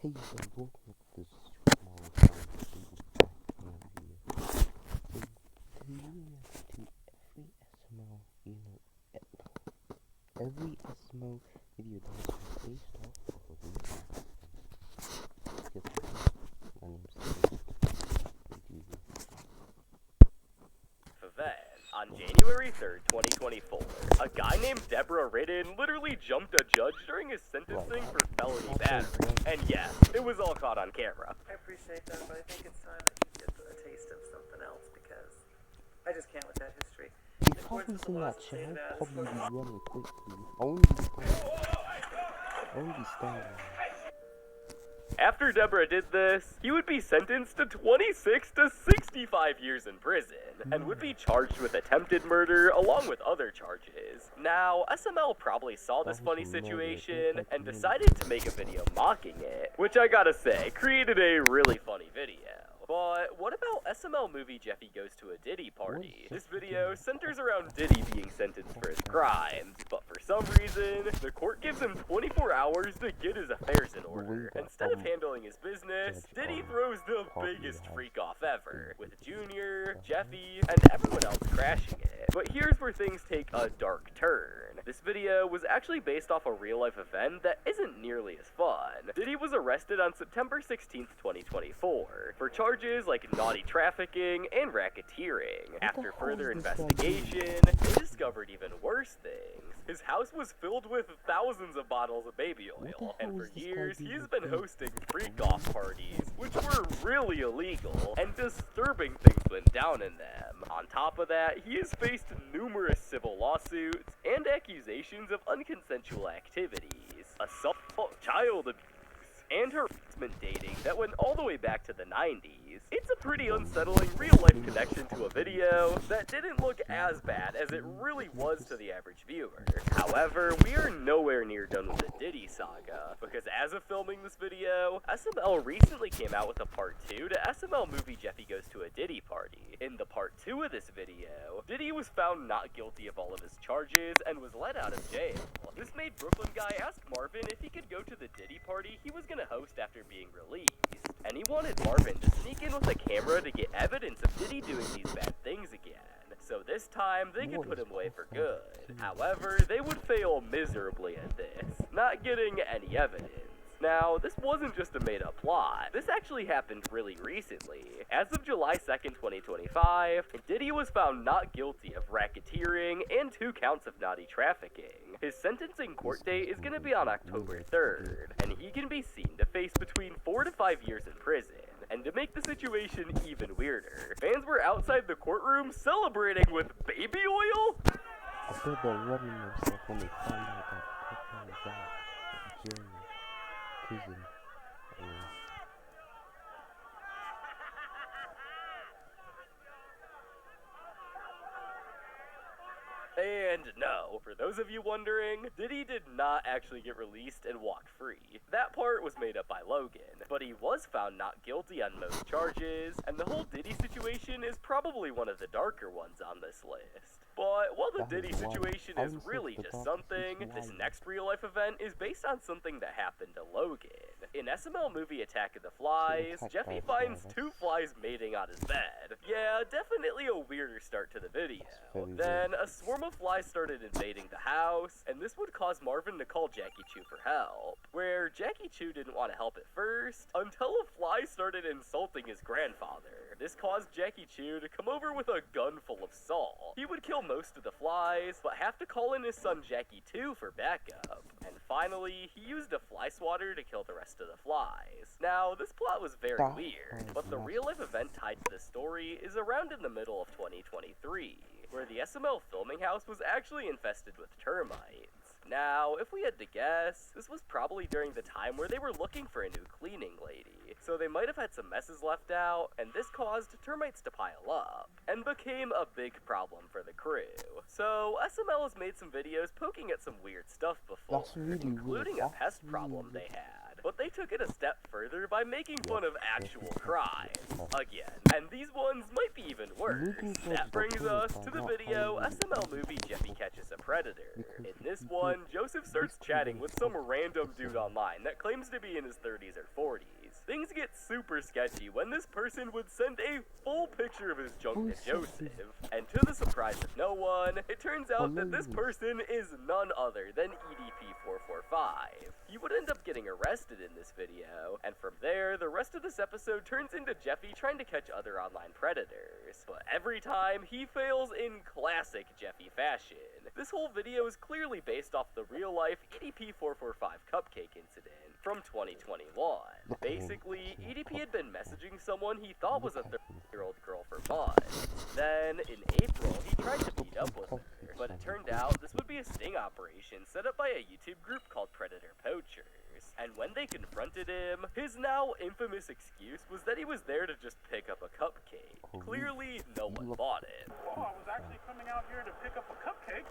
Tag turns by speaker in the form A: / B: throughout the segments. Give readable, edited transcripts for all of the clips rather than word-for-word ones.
A: Hey, so welcome to this SuperMarvelSpider-Man video. So today we react to every SML video that has been based off of a movie. My name's
B: On January 3rd, 2024, a guy named Deborah Ridden literally jumped a judge during his sentencing for felony battery. And yes, it was all caught on camera.
C: I appreciate that, but I think it's time that you get a taste of something else because I just can't with that history.
A: He probably in that channel, probably be running quickly. I won't be standing.
B: After Deborah did this, he would be sentenced to 26 to 65 years in prison, and would be charged with attempted murder along with other charges. Now, SML probably saw this funny situation and decided to make a video mocking it, which I gotta say, created a really funny video. But what about SML movie Jeffy Goes to a Diddy Party? This video centers around Diddy being sentenced for his crimes, but for some reason, the court gives him 24 hours to get his affairs in order. Instead of handling his business, Diddy throws the biggest freak off ever, with Junior, Jeffy, and everyone else crashing it. But here's where things take a dark turn. This video was actually based off a real-life event that isn't nearly as fun. Diddy was arrested on September 16th, 2024, for charges like naughty trafficking and racketeering. After further investigation, they discovered even worse things. His house was filled with thousands of bottles of baby oil, and for years he's been hosting freak-off parties, which were really illegal, and disturbing things went down in them. On top of that, he has faced numerous civil lawsuits and accusations of unconsensual activities, assault, child abuse, and harassment dating that went all the way back to the 90s. It's a pretty unsettling real-life connection to a video that didn't look as bad as it really was to the average viewer. However, we are nowhere near done with the Diddy saga, because as of filming this video, SML recently came out with a part 2 to SML movie Jeffy Goes to a Diddy Party. In the part 2 of this video, Diddy was found not guilty of all of his charges and was let out of jail. This made Brooklyn guy ask Marvin if he could go to the Diddy party he was gonna host after being released, and he wanted Marvin to sneak in with a camera to get evidence of Diddy doing these bad things again, so this time they could put him away for good. However, they would fail miserably at this, not getting any evidence. Now, this wasn't just a made-up plot. This actually happened really recently. As of July 2nd, 2025, Diddy was found not guilty of racketeering and 2 counts of naughty trafficking. His sentencing court date is going to be on October 3rd, and he can be seen to face between 4 to 5 years in prison. And to make the situation even weirder, fans were outside the courtroom celebrating with baby oil?
A: I bet they're rubbing themselves when they find out that Papa was out of jail, prison.
B: And no, for those of you wondering, Diddy did not actually get released and walk free. That part was made up by Logan, but he was found not guilty on most charges, and the whole Diddy situation is probably one of the darker ones on this list. But while the Diddy situation is really just something, this next real-life event is based on something that happened to Logan. In SML movie Attack of the Flies, Jeffy finds 2 flies mating on his bed. Yeah, definitely a weirder start to the video. Then, a swarm of flies started invading the house, and this would cause Marvin to call Jackie Chu for help, where Jackie Chu didn't want to help at first, until a fly started insulting his grandfather. This caused Jackie Chu to come over with a gun full of salt. He would kill most of the flies, but have to call in his son Jackie too for backup. And finally, he used a fly swatter to kill the rest of the flies. Now, this plot was very weird, but the real-life event tied to the story is around in the middle of 2023, where the SML filming house was actually infested with termites. Now, if we had to guess, this was probably during the time where they were looking for a new cleaning lady, so they might have had some messes left out, and this caused termites to pile up, and became a big problem for the crew. So, SML has made some videos poking at some weird stuff before, including a pest problem they had. but they took it a step further by making fun of actual crimes. Again. And these ones might be even worse. That brings us to the video SML movie Jeffy Catches a Predator. In this one, Joseph starts chatting with some random dude online that claims to be in his 30s or 40s. Things get super sketchy when this person would send a full picture of his junk to Joseph. And to the surprise of no one, it turns out that this person is none other than EDP445. He would end up getting arrested in this video, and from there, the rest of this episode turns into Jeffy trying to catch other online predators. But every time, he fails in classic Jeffy fashion. This whole video is clearly based off the real-life EDP445 cupcake incident from 2021. Basically, EDP had been messaging someone he thought was a 30-year-old girl for months. Then, in April, he tried to meet up with her, but it turned out this would be a sting operation set up by a YouTube group called Predator Poachers. And when they confronted him, his now infamous excuse was that he was there to just pick up a cupcake. Clearly, no one bought it.
D: Well, I was actually coming out here to pick up a cupcake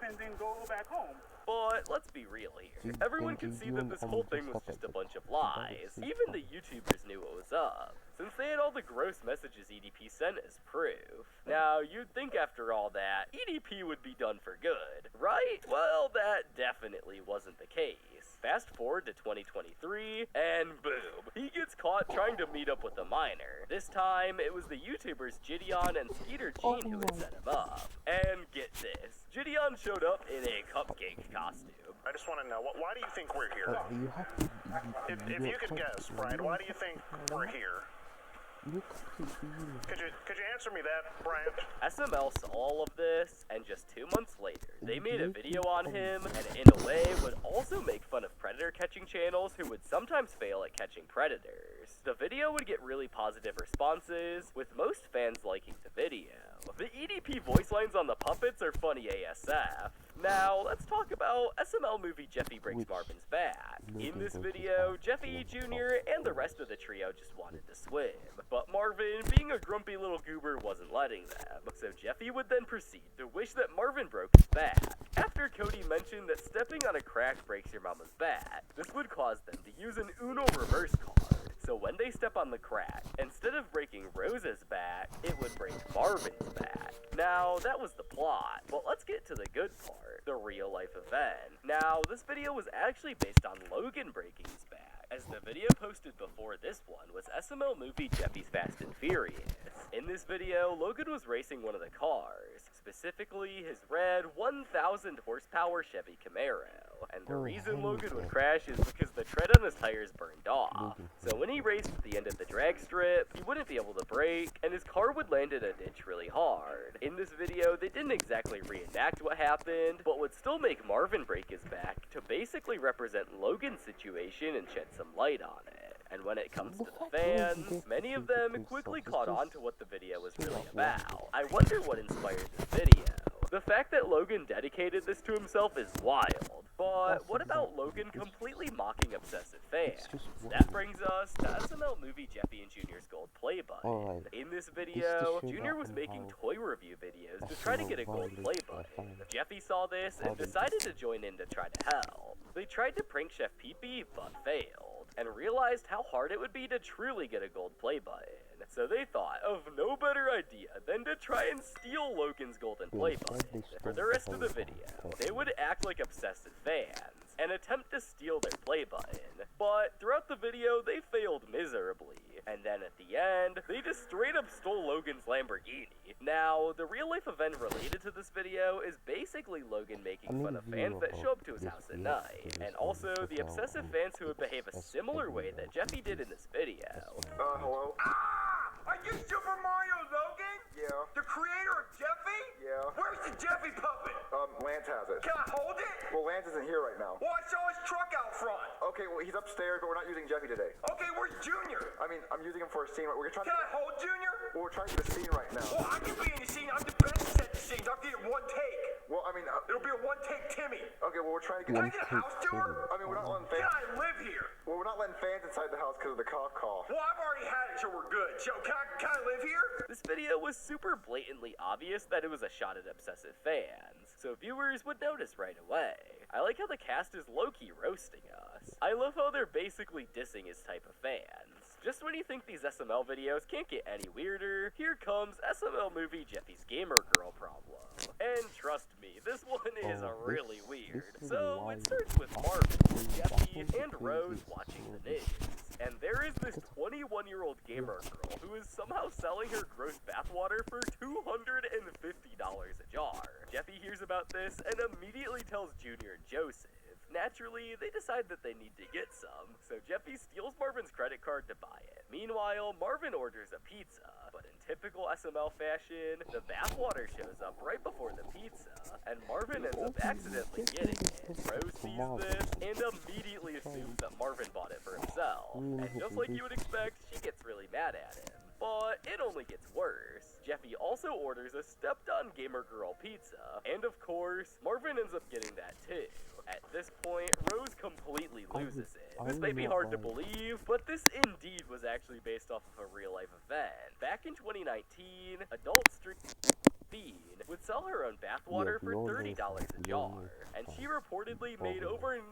D: and then go back home.
B: But let's be real here. Everyone can see that this whole thing was just a bunch of lies. Even the YouTubers knew what was up, since they had all the gross messages EDP sent as proof. Now, you'd think after all that, EDP would be done for good, right? Well, that definitely wasn't the case. Fast forward to 2023, and boom, he gets caught trying to meet up with a minor. This time, it was the YouTubers Gideon and Skeeter Jean who had set him up. And get this, Gideon showed up in a cupcake costume.
E: I just want to know, why do you think we're here? If you could guess, Brian, why do you think we're here? Could you answer me that, Brian?
B: SML saw all of this, and just 2 months later, they made a video on him, and in a way would also make fun of predator catching channels who would sometimes fail at catching predators. The video would get really positive responses, with most fans liking the video. The EDP voice lines on the puppets are funny ASF. Now, let's talk about SML movie Jeffy Breaks Marvin's Back. In this video, Jeffy, Jr., and the rest of the trio just wanted to swim. But Marvin, being a grumpy little goober, wasn't letting them. So Jeffy would then proceed to wish that Marvin broke his back. After Cody mentioned that stepping on a crack breaks your mama's back, this would cause them to use an Uno reverse card. So when they step on the crack, instead of breaking Rose's back, it would break Marvin's back. Now, that was the plot, but let's get to the good part, the real life event. Now, this video was actually based on Logan breaking his back, as the video posted before this one was SML movie Jeffy's Fast and Furious. In this video, Logan was racing one of the cars, specifically his red 1,000 horsepower Chevy Camaro. And the reason Logan would crash is because the tread on his tires burned off. So when he raced at the end of the drag strip, he wouldn't be able to brake, and his car would land in a ditch really hard. In this video, they didn't exactly reenact what happened, but would still make Marvin break his back to basically represent Logan's situation and shed some light on it. And when it comes to the fans, many of them quickly caught on to what the video was really about. I wonder what inspired this video. The fact that Logan dedicated this to himself is wild, but what about Logan completely mocking obsessive fans? That brings us to SML movie Jeffy and Junior's gold play button. In this video, Junior was making toy review videos to try to get a gold play button. Jeffy saw this and decided to join in to try to help. They tried to prank Chef Pee-Pee, but failed, and realized how hard it would be to truly get a gold play button. So they thought of no better idea than to try and steal Logan's golden play button. For the rest of the video, they would act like obsessive fans and attempt to steal their play button. But throughout the video, they failed miserably. And then at the end, they just straight up stole Logan's Lamborghini. Now, the real life event related to this video is basically Logan making fun of fans that show up to his house at night. And also the obsessive fans who would behave a similar way that Jeffy did in this video.
E: Hello?
F: Are you Super Mario Logan?
E: Yeah.
F: The creator of Jeffy?
E: Yeah.
F: Where's the Jeffy puppet?
E: Lance has it.
F: Can I hold it?
E: Well, Lance isn't here right now.
F: Well, I saw his truck out front.
E: Okay, well, he's upstairs, but we're not using Jeffy today.
F: Okay, where's Junior?
E: I mean, I'm using him for a scene. We're trying
F: Can I hold Junior?
E: Well, we're trying to get a scene right now.
F: Well, I can be in the scene. I'm the best at the scenes. I'll get it one take.
E: Well, I mean,
F: It'll be a one-take Timmy.
E: okay, well, we're trying to
F: Can
E: get...
F: I get a house tour?
E: I mean, we're not letting
F: Can
E: fans...
F: I live here?
E: Well, we're not letting fans inside the house because of the cough.
F: Well, I've already had it, so we're good. So, can I live here?
B: This video was super blatantly obvious that it was a shot at obsessive fans, so viewers would notice right away. I like how the cast is low-key roasting us. I love how they're basically dissing his type of fans. Just when you think these SML videos can't get any weirder, here comes SML movie Jeffy's Gamer Girl problem. And trust me, this one is really weird. So it starts with Marvin, Jeffy, and Rose watching the news. And there is this 21-year-old gamer girl who is somehow selling her gross bathwater for $250 a jar. Jeffy hears about this and immediately tells Junior and Joseph. Naturally, they decide that they need to get some, so Jeffy steals Marvin's credit card to buy it. Meanwhile, Marvin orders a pizza, but in typical SML fashion, the bathwater shows up right before the pizza, and Marvin ends up accidentally getting it. Rose sees this and immediately assumes that Marvin bought it for himself, and just like you would expect, she gets really mad at him. But it only gets worse. Jeffy also orders a stepped-on gamer girl pizza, and of course, Marvin ends up getting that too. At this point, Rose completely loses it. This may be hard to believe, but this indeed was actually based off of a real-life event. Back in 2019, adult street Bean would sell her own bathwater for $30 a jar, and she reportedly made over $90,000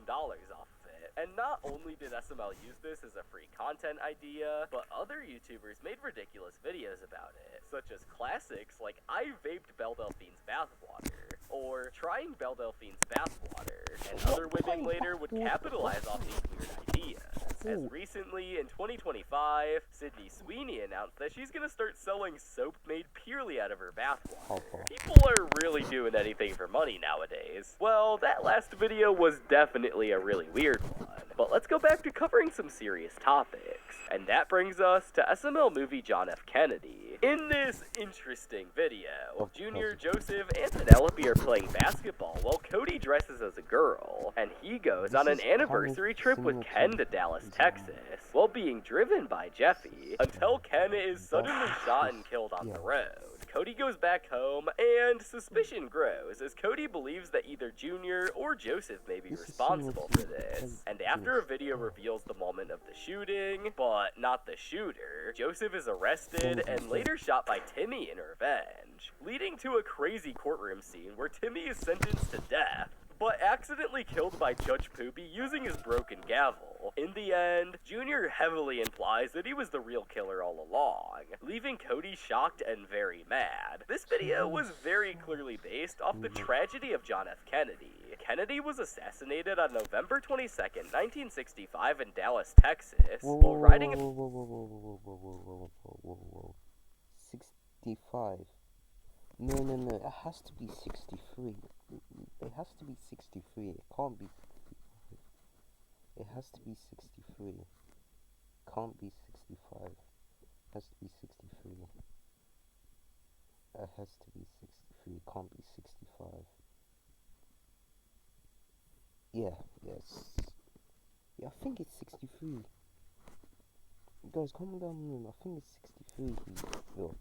B: off of it. And not only did SML use this as a free content idea, but other YouTubers made ridiculous videos about it, such as classics like I vaped Belle Delphine's bathwater, or trying Belle Delphine's bathwater, and other women later would capitalize off these weird ideas. As recently, in 2025, Sydney Sweeney announced that she's gonna start selling soap made purely out of her bathwater. People are really doing anything for money nowadays. Well, that last video was definitely a really weird one. But let's go back to covering some serious topics. And that brings us to SML movie John F. Kennedy. In this interesting video, Junior, Joseph, and Penelope are playing basketball while Cody dresses as a girl, and he goes on an anniversary trip with Ken to Dallas, Texas, while being driven by Jeffy, until Ken is suddenly shot and killed on the road. Cody goes back home, and suspicion grows as Cody believes that either Junior or Joseph may be responsible for this. And after a video reveals the moment of the shooting, but not the shooter, Joseph is arrested and later shot by Timmy in revenge, leading to a crazy courtroom scene where Timmy is sentenced to death, but accidentally killed by Judge Poopy using his broken gavel. In the end, Junior heavily implies that he was the real killer all along, leaving Cody shocked and very mad. This video was very clearly based off the tragedy of John F. Kennedy. Kennedy was assassinated on November 22nd, 1965 in Dallas, Texas, while riding a...
A: 65. No, it has to be 63. It has to be 63. It can't be 65. It has to be 63. Can't be 65. It has to be 63. It has to be 63. It can't be 65. Yes. Yeah, I think it's 63. Guys, comment down below. I think it's 63. Yo.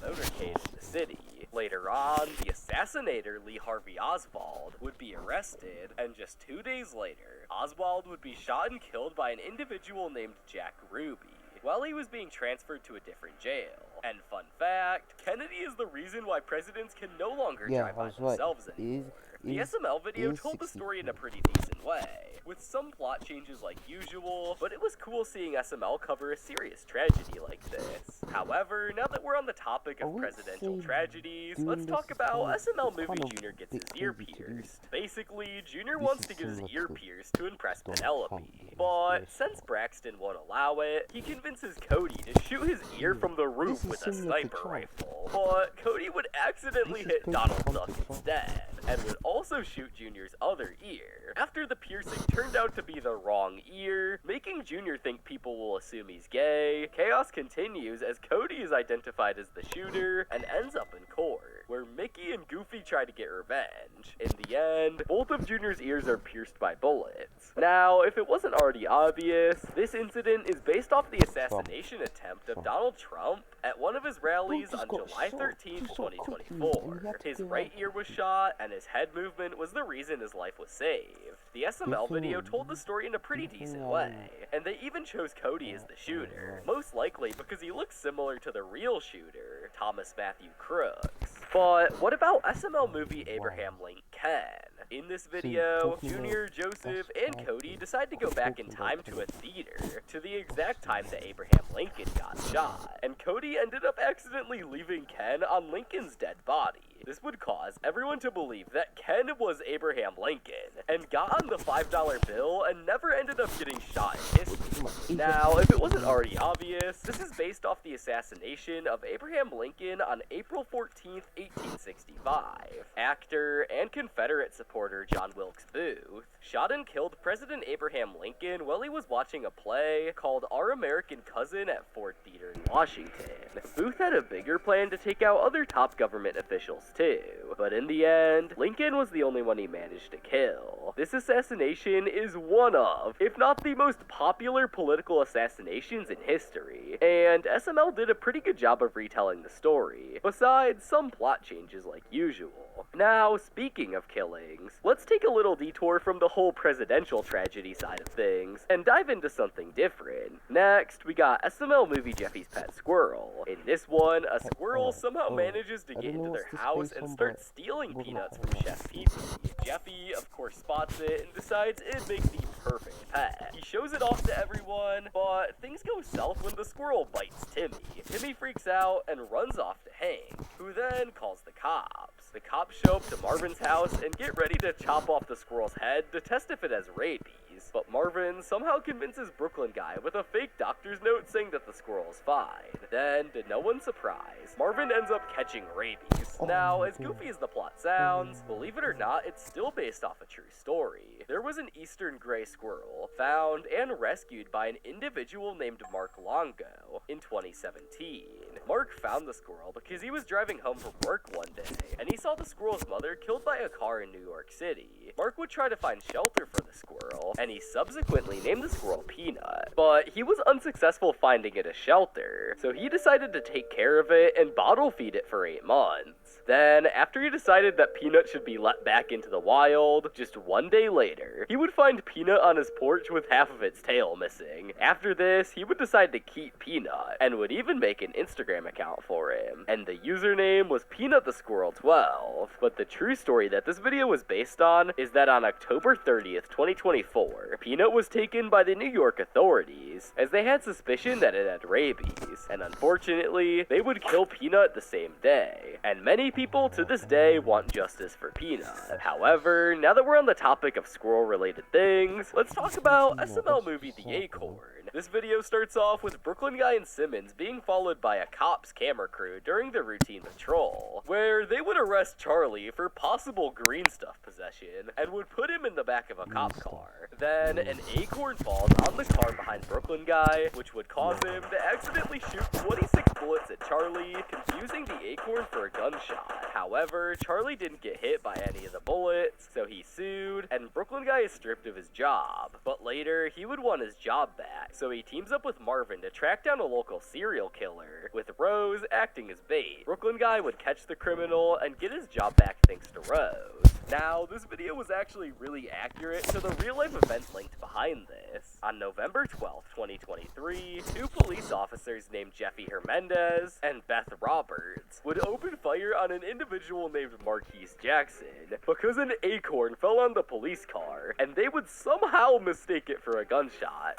B: Motorcade in the city. Later on, the assassinator Lee Harvey Oswald would be arrested, and just 2 days later, Oswald would be shot and killed by an individual named Jack Ruby while he was being transferred to a different jail. And fun fact, Kennedy is the reason why presidents can no longer drive by themselves anymore. The SML video told the story in a pretty decent way, with some plot changes like usual, but it was cool seeing SML cover a serious tragedy like this. However, now that we're on the topic of presidential tragedies, let's talk about SML movie Junior gets his ear pierced. Basically, Junior wants to get his ear pierced to impress Penelope, but since Braxton won't allow it, he convinces Cody to shoot his ear from the roof with a sniper rifle. But Cody would accidentally hit Donald Duck instead, and would also shoot Junior's other ear. After the piercing turned out to be the wrong ear, making Junior think people will assume he's gay, chaos continues as Cody is identified as the shooter and ends up in court, where Mickey and Goofy try to get revenge. In the end, both of Junior's ears are pierced by bullets. Now, if it wasn't already obvious, this incident is based off the assassination attempt of Donald Trump at one of his rallies on July 13, 2024. His right ear was shot, and his head movement was the reason his life was saved. The SML video told the story in a pretty decent way, and they even chose Cody as the shooter, most likely because he looks similar to the real shooter, Thomas Matthew Crooks. But what about SML movie Abraham Lincoln Ken? In this video,
A: talking about
B: Junior, Joseph, and
A: flashback
B: Cody
A: and
B: decide to go back in
A: talking
B: time
A: about
B: to a theater, to the exact time that Abraham Lincoln got shot, and Cody ended up accidentally leaving Ken on Lincoln's dead body. This would cause everyone to believe that Ken was Abraham Lincoln, and got on the $5 bill and never ended up getting shot in history. Now, if it wasn't already obvious, this is based off the assassination of Abraham Lincoln on April 14th, 1865. Actor and Confederate supporter John Wilkes Booth shot and killed President Abraham Lincoln while he was watching a play called Our American Cousin at Ford Theater in Washington. Booth had a bigger plan to take out other top government officials too, but in the end, Lincoln was the only one he managed to kill. This assassination is one of, if not the most popular political assassinations in history, and SML did a pretty good job of retelling the story, besides some plot changes like usual. Now, speaking of killings, let's take a little detour from the whole presidential tragedy side of things, and dive into something different. Next, we got SML movie Jeffy's Pet Squirrel. In this one, a squirrel somehow manages to get into their house and start stealing peanuts from Chef Pee Pee. Jeffy, of course, spots it and decides it'd make the perfect pet. He shows it off to everyone, but things go south when the squirrel bites Timmy. Timmy freaks out and runs off to Hank, who then calls the cops. The cops show up to Marvin's house and get ready to chop off the squirrel's head to test if it has rabies. But Marvin somehow convinces Brooklyn guy with a fake doctor's note saying that the squirrel is fine. Then, to no one's surprise, Marvin ends up catching rabies. Now, as goofy as the plot sounds, believe it or not, it's still based off a true story. There was an eastern gray squirrel found and rescued by an individual named Mark Longo in 2017. Mark found the squirrel because he was driving home from work one day, and he saw the squirrel's mother killed by a car in New York City. Mark would try to find shelter for the squirrel, and he subsequently named the squirrel Peanut, but he was unsuccessful finding it a shelter, so he decided to take care of it and bottle feed it for 8 months. Then, after he decided that Peanut should be let back into the wild, just one day later, he would find Peanut on his porch with half of its tail missing. After this, he would decide to keep Peanut, and would even make an Instagram account for him, and the username was Peanut the Squirrel 12. But the true story that this video was based on is that on October 30th, 2024, Peanut was taken by the New York authorities, as they had suspicion that it had rabies, and unfortunately, they would kill Peanut the same day, and many people to this day want justice for Peanut. However, now that we're on the topic of squirrel-related things, let's talk about SML movie The Acorn. This video starts off with Brooklyn Guy and Simmons being followed by a cop's camera crew during their routine patrol, where they would arrest Charlie for possible green stuff possession, and would put him in the back of a cop car. Then, an acorn falls on the car behind Brooklyn Guy, which would cause him to accidentally shoot 26 bullets at Charlie, confusing the acorn for a gunshot. However, Charlie didn't get hit by any of the bullets, so he sued, and Brooklyn Guy is stripped of his job. But later, he would want his job back, so he teams up with Marvin to track down a local serial killer, with Rose acting as bait. Brooklyn Guy would catch the criminal and get his job back thanks to Rose. Now, this video was actually really accurate to the real-life events linked behind this. On November 12th, 2023, 2 police officers named Jeffy Hernandez and Beth Roberts would open fire on an individual named Marquise Jackson because an acorn fell on the police car, and they would somehow mistake it for a gunshot.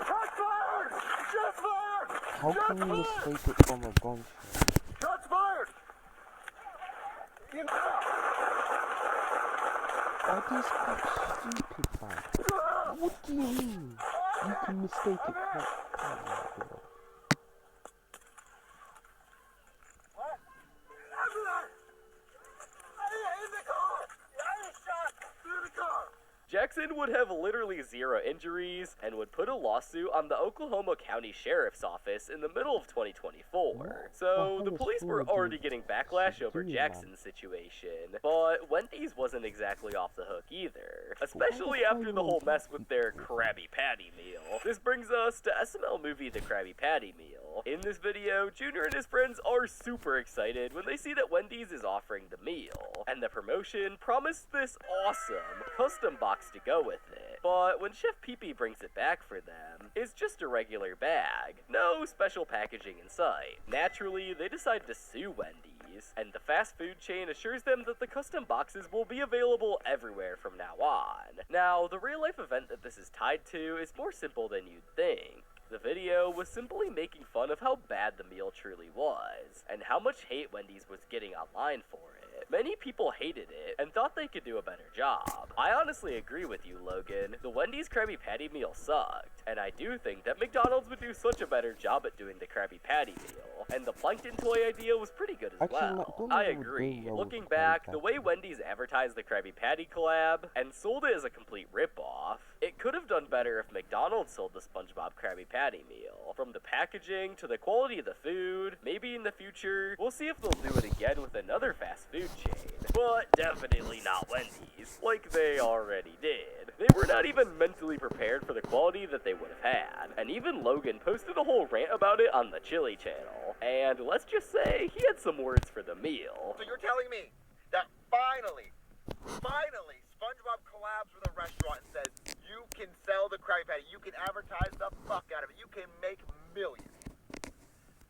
F: Shots fired! Shots fired!
A: How can you mistake it from a gunshot?
F: Shots fired!
A: Are these cops stupid, man? What do you mean? You can mistake it for... Oh my God.
F: What? After that! In the car! I shot through the car!
B: Jackson would have literally 0 injuries and would put a lawsuit on the Oklahoma County Sheriff's Office in the middle of 2024. So the police were already getting backlash over Jackson's situation, but Wendy's wasn't exactly off the hook either, especially after the whole mess with their Krabby Patty meal. This brings us to SML movie The Krabby Patty Meal. In this video, Junior and his friends are super excited when they see that Wendy's is offering the meal, and the promotion promised this awesome custom box to go with it. But when Chef Pee Pee brings it back for them, it's just a regular bag. No special packaging in sight. Naturally, they decide to sue Wendy's, Wendy's, and the fast food chain assures them that the custom boxes will be available everywhere from now on. Now, the real-life event that this is tied to is more simple than you'd think. The video was simply making fun of how bad the meal truly was, and how much hate Wendy's was getting online for it. Many people hated it, and thought they could do a better job. I honestly agree with you, Logan. The Wendy's Krabby Patty meal sucked, and I do think that McDonald's would do such a better job at doing the Krabby Patty meal, and the Plankton toy idea was pretty good as well. I agree. Looking back, the way Wendy's advertised the Krabby Patty collab, and sold it as a complete ripoff, it could have done better if McDonald's sold the SpongeBob Krabby Patty meal. From the packaging to the quality of the food, maybe in the future, we'll see if they'll do it again with another fast food chain. But definitely not Wendy's, like they already did. They were not even mentally prepared for the quality that they would have had. And even Logan posted a whole rant about it on the Chili channel. And let's just say, he had some words for the meal.
F: So you're telling me that finally, SpongeBob collabs with a restaurant and says, you can sell the Krabby Patty, you can advertise the fuck out of it, you can make millions.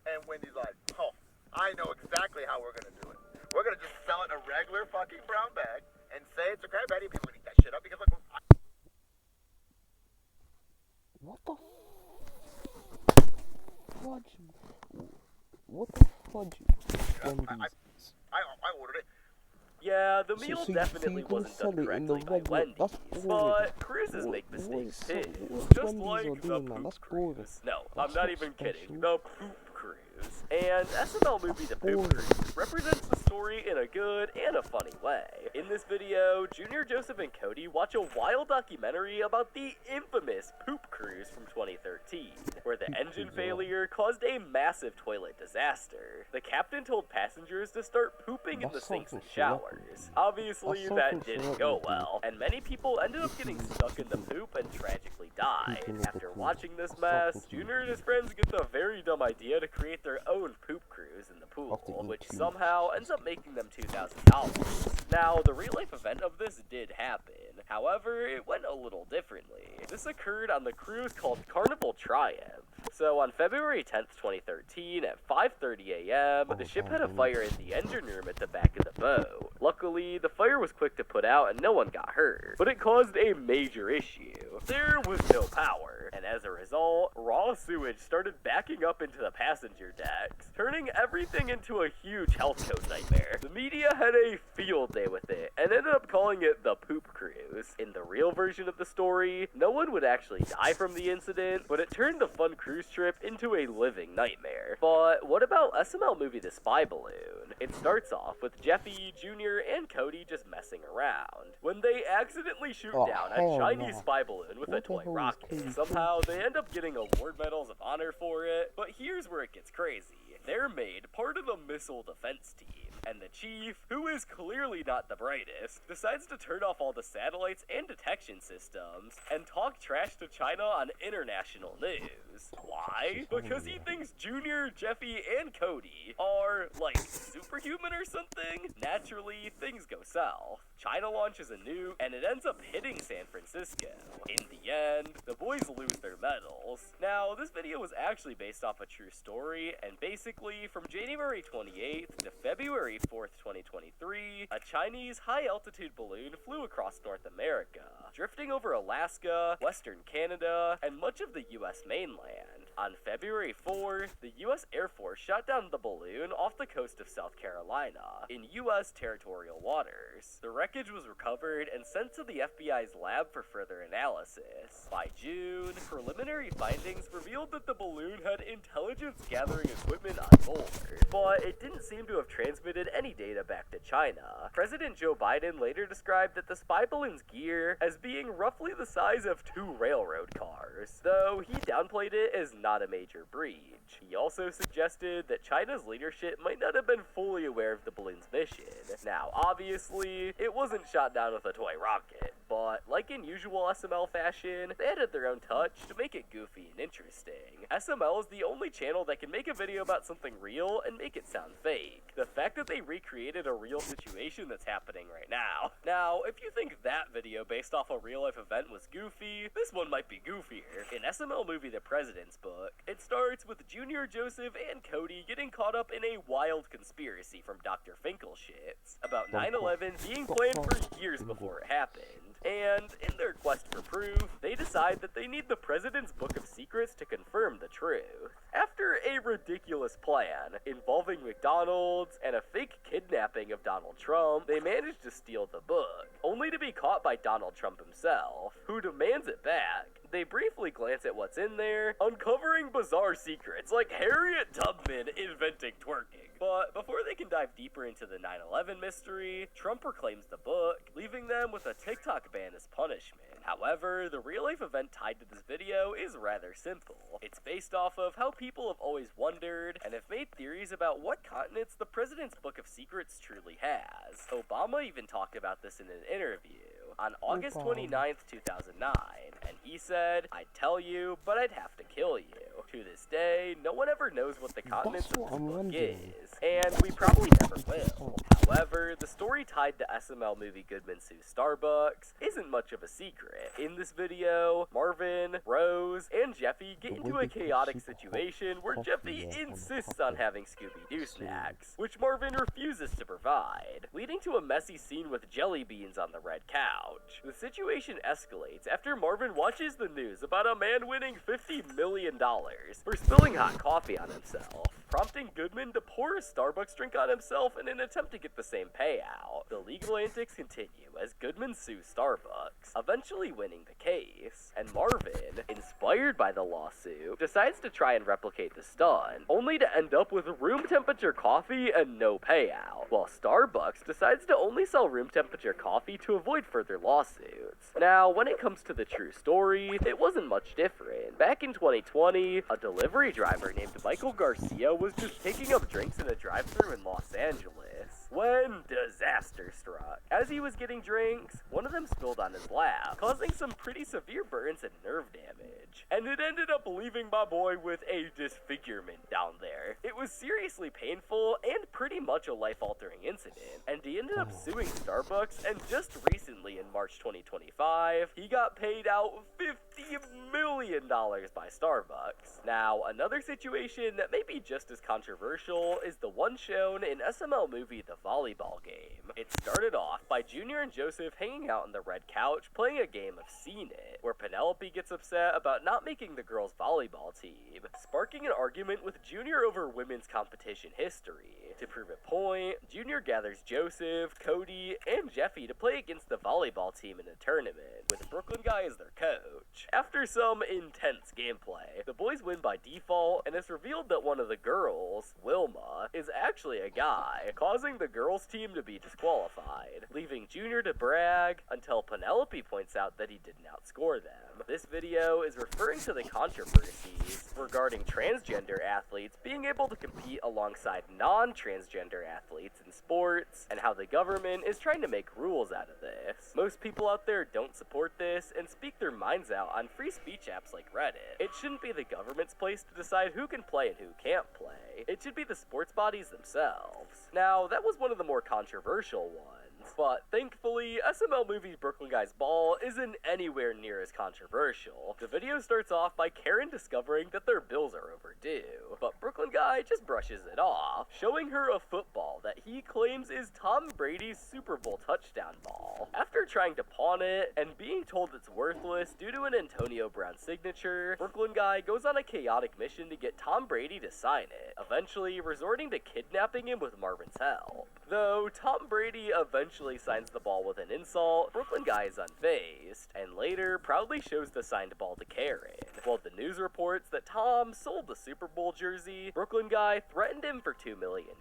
F: And Wendy's like, oh, I know exactly how we're gonna do it. We're gonna just sell it in a regular fucking brown bag and say it's a Krabby Patty, people are gonna eat that shit up because like,
A: What the fudge? What the fudge? Wendy's.
F: I ordered it.
B: Yeah, the meal definitely
A: you're gonna
B: wasn't
A: sell
B: done
A: it in
B: correctly
A: the
B: by
A: regular-
B: Wendy's,
A: that's boring.
B: but cruises make mistakes too,
A: What
B: just
A: Wendy's
B: like
A: are
B: the
A: doing, man,
B: poop
A: that's boring.
B: cruise. No, I'm
A: That's
B: not
A: not
B: even
A: special.
B: kidding, the poop cruise. And SML movie The Poop Cruise represents the story in a good and a funny way. In this video, Junior, Joseph, and Cody watch a wild documentary about the infamous poop cruise from 2013, where the engine failure caused a massive toilet disaster. The captain told passengers to start pooping in the sinks and showers. Obviously, that didn't go well, and many people ended up getting stuck in the poop and tragically died. After watching this mess, Junior and his friends get the very dumb idea to create their own poop cruise in the pool, which somehow ends up making them $2,000. Now, the real-life event of this did happen. However, it went a little differently. This occurred on the cruise called Carnival Triumph. So on February 10th, 2013, at 5:30 a.m., the ship had a fire in the engine room at the back of the boat. Luckily, the fire was quick to put out and no one got hurt, but it caused a major issue. There was no power, and as a result, raw sewage started backing up into the passenger decks, turning everything into a huge health code nightmare. The media had a field day with it, and ended up calling it the Poop Cruise. In the real version of the story, no one would actually die from the incident, but it turned the fun cruise trip into a living nightmare. But what about SML movie The Spy Balloon? It starts off with Jeffy, Junior, and Cody just messing around, when they accidentally shoot down a Chinese spy balloon with a toy rocket. Somehow, they end up getting award medals of honor for it, but here's where it gets crazy. They're made part of the missile defense team, and the chief, who is clearly not the brightest, decides to turn off all the satellites and detection systems and talk trash to China on international news. Why? Because he thinks Junior, Jeffy, and Cody are, like, superhuman or something? Naturally, things go south. China launches a nuke, and it ends up hitting San Francisco. In the end, the boys lose their medals. Now, this video was actually based off a true story, and basically, from January 28th to February 4th, 2023, a Chinese high-altitude balloon flew across North America, drifting over Alaska, Western Canada, and much of the US mainland. On February 4th, the US Air Force shot down the balloon off the coast of South Carolina, in US territorial waters. The wreckage was recovered and sent to the FBI's lab for further analysis. By June, preliminary findings revealed that the balloon had intelligence gathering equipment on board, but it didn't seem to have transmitted any data back to China. President Joe Biden later described that the spy balloon's gear as being roughly the size of 2 railroad cars, though he downplayed it as not a major breach. He also suggested that China's leadership might not have been fully aware of the balloon's mission. Now, obviously, it wasn't shot down with a toy rocket, but like in usual SML fashion, they added their own touch to make it goofy and interesting. SML is the only channel that can make a video about something real and make it sound fake. The fact that they recreated a real situation that's happening right now. Now, if you think that video based off a real-life event was goofy, this one might be goofier. In SML movie The President's Book, book. It starts with Junior, Joseph, and Cody getting caught up in a wild conspiracy from Dr. Finkelshitz about 9/11 being planned for years before it happened. And in their quest for proof, they decide that they need the president's book of secrets to confirm the truth. After a ridiculous plan involving McDonald's and a fake kidnapping of Donald Trump, they manage to steal the book, only to be caught by Donald Trump himself, who demands it back. They briefly glance at what's in there, uncovering bizarre secrets like Harriet Tubman inventing twerking. But before they can dive deeper into the 9/11 mystery, Trump reclaims the book, leaving them with a TikTok ban as punishment. However, the real-life event tied to this video is rather simple. It's based off of how people have always wondered and have made theories about what continents the president's book of secrets truly has. Obama even talked about this in an interview on August 29th, 2009, and he said, "I'd tell you, but I'd have to kill you." To this day, no one ever knows what the continents of this book is, and we probably never will. However, the story tied to SML movie Goodman Sue's Starbucks isn't much of a secret. In this video, Marvin, Rose, and Jeffy get into a chaotic situation where Jeffy insists on having Scooby-Doo snacks, which Marvin refuses to provide, leading to a messy scene with jelly beans on the red couch. The situation escalates after Marvin watches the news about a man winning $50 million for spilling hot coffee on himself, prompting Goodman to pour a Starbucks drink on himself in an attempt to get the same payout. The legal antics continue as Goodman sues Starbucks, eventually winning the case, and Marvin, inspired by the lawsuit, decides to try and replicate the stunt, only to end up with room temperature coffee and no payout, while Starbucks decides to only sell room temperature coffee to avoid further lawsuits. Now, when it comes to the true story, it wasn't much different. Back in 2020, a delivery driver named Michael Garcia was just picking up drinks in a drive-thru in Los Angeles when disaster struck. As he was getting drinks, one of them spilled on his lap, causing some pretty severe burns and nerve damage. And it ended up leaving my boy with a disfigurement down there. It was seriously painful and pretty much a life-altering incident, and he ended up suing Starbucks, and just recently in March 2025, he got paid out $50 million by Starbucks. Now, another situation that may be just as controversial is the one shown in SML movie The Volleyball Game. It started off by Junior and Joseph hanging out on the red couch playing a game of Seen It, where Penelope gets upset about not making the girls' volleyball team, sparking an argument with Junior over women's competition history. To prove a point, Junior gathers Joseph, Cody, and Jeffy to play against the volleyball team in a tournament, with Brooklyn Guy as their coach. After some intense gameplay, the boys win by default, and it's revealed that one of the girls, Wilma, is actually a guy, causing the girls' team to be disqualified, leaving Junior to brag until Penelope points out that he didn't outscore them. This video is referring to the controversies regarding transgender athletes being able to compete alongside non-transgender athletes in sports, and how the government is trying to make rules out of this. Most people out there don't support this and speak their minds out on free speech apps like Reddit. It shouldn't be the government's place to decide who can play and who can't play. It should be the sports bodies themselves. Now, that was one of the more controversial ones, but thankfully, SML movie Brooklyn Guy's Ball isn't anywhere near as controversial. The video starts off by Karen discovering that their bills are overdue, but Brooklyn Guy just brushes it off, showing her a football that he claims is Tom Brady's Super Bowl touchdown ball. After trying to pawn it and being told it's worthless due to an Antonio Brown signature, Brooklyn Guy goes on a chaotic mission to get Tom Brady to sign it, eventually resorting to kidnapping him with Marvin's help. Though Tom Brady eventually signs the ball with an insult, Brooklyn Guy is unfazed, and later proudly shows the signed ball to Karen. While the news reports that Tom sold the Super Bowl jersey, Brooklyn Guy threatened him for $2 million.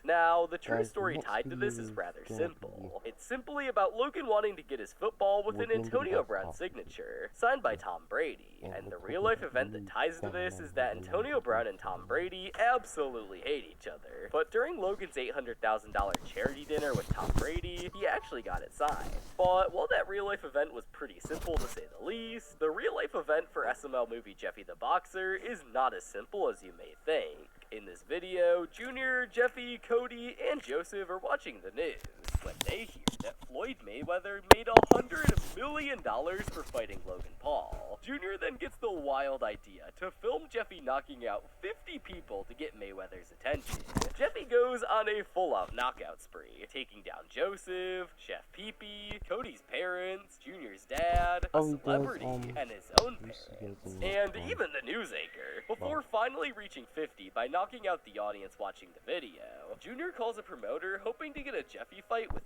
B: Now, the true story tied to this is rather simple. It's simply about Logan wanting to get his football with an Antonio Brown signature, signed by Tom Brady, and the real-life event that ties to this is that Antonio Brown and Tom Brady absolutely hate each other, but during Logan's $800,000 charity dinner with Tom Brady, he actually got it signed. But while that real-life event was pretty simple to say the least, the real-life event for SML movie Jeffy the Boxer is not as simple as you may think. In this video, Junior, Jeffy, Cody, and Joseph are watching the news when they hear that Floyd Mayweather made $100 million for fighting Logan Paul. Junior then gets the wild idea to film Jeffy knocking out 50 people to get Mayweather's attention. Jeffy goes on a full-out knockout spree, taking down Joseph, Chef Pee-Pee, Cody's parents, Junior's dad, a celebrity, and his own parents, and even the news anchor, before finally reaching 50 by knocking out the audience watching the video. Junior calls a promoter hoping to get a Jeffy fight with